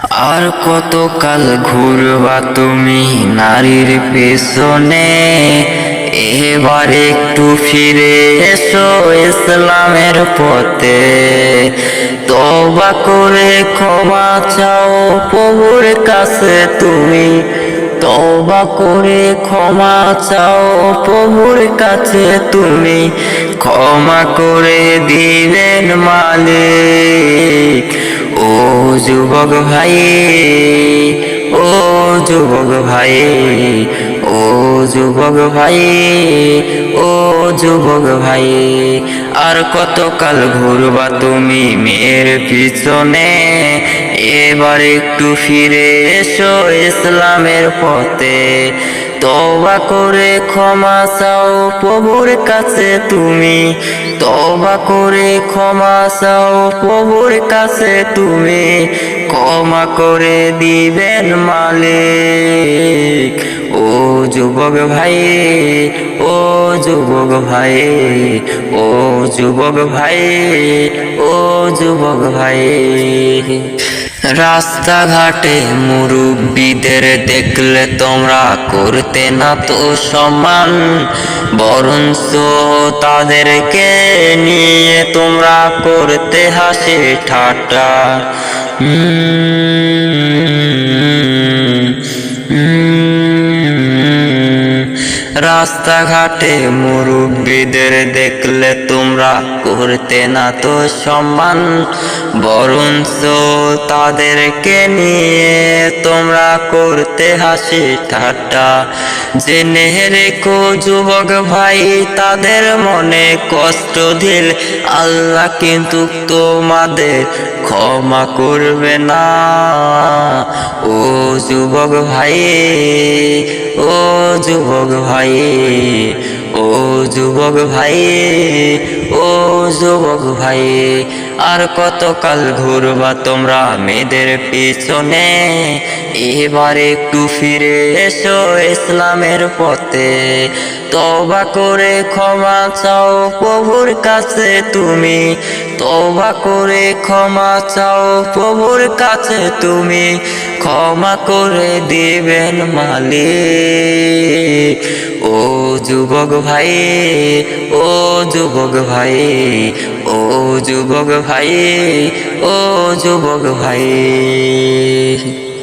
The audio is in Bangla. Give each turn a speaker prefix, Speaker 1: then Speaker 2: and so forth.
Speaker 1: আর কতকাল ঘুরবা তুমি নারীর পেছনে? এবার একটু ফিরে এসো ইসলামের পথে। তওবা করে ক্ষমা চাও প্রভুর কাছে তুমি। তওবা করে ক্ষমা চাও প্রভুর কাছে তুমি। ক্ষমা করে দিবেন মালিক। ও যুবক ভাই, ও যুবক ভাই, ও যুবক ভাই, ও যুবক ভাই। আর কতকাল ঘুরবা তুমি মেয়ের পিছনে? এবার একটু ফিরে এসো ইসলামের পথে। তওবা করে ক্ষমা চাও প্রভুর কাছে তুমি। তওবা করে ক্ষমা চাও প্রভুর কাছে তুমি। ক্ষমা করে দিবেন মালিক। ও যুবক ভাই, ও যুবক ভাই, ও যুবক ভাই, ও যুবক ভাই। রাস্তাঘাটে মুরব্বীদের দেখলে তোমরা করতে না তো সম্মান, বরঞ্চ তাদেরকে নিয়ে তোমরা করতে হাসি ঠাট্টা। রাস্তাঘাটে মুরব্বীদের দেখলে তোমরা করতে না তো সম্মান, বরঞ্চ তাদেরকে নিয়ে তোমরা করতে হাসি ঠাট্টা। জেনে রেখো যুবক ভাই, তাদের মনে কষ্ট দিল আল্লাহ কিন্তু তোমাদের ক্ষমা করবে না। ও যুবক ভাই, ও যুবক ভাই, ও যুবক ভাই, ও যুবক ভাই। আর কতকাল ঘুরবা তোমরা মেয়েদের পিছনে? এবার একটু ফিরে এসো ইসলামের পথে। তওবা করে ক্ষমা চাও প্রভুর কাছে তুমি। তওবা করে ক্ষমা চাও প্রভুর কাছে তুমি। ক্ষমা করে দিবেন মালিক। ও যুবক ভাই, ও যুবক ভাই, ও যুবক ভাই, ও যুবক ভাই।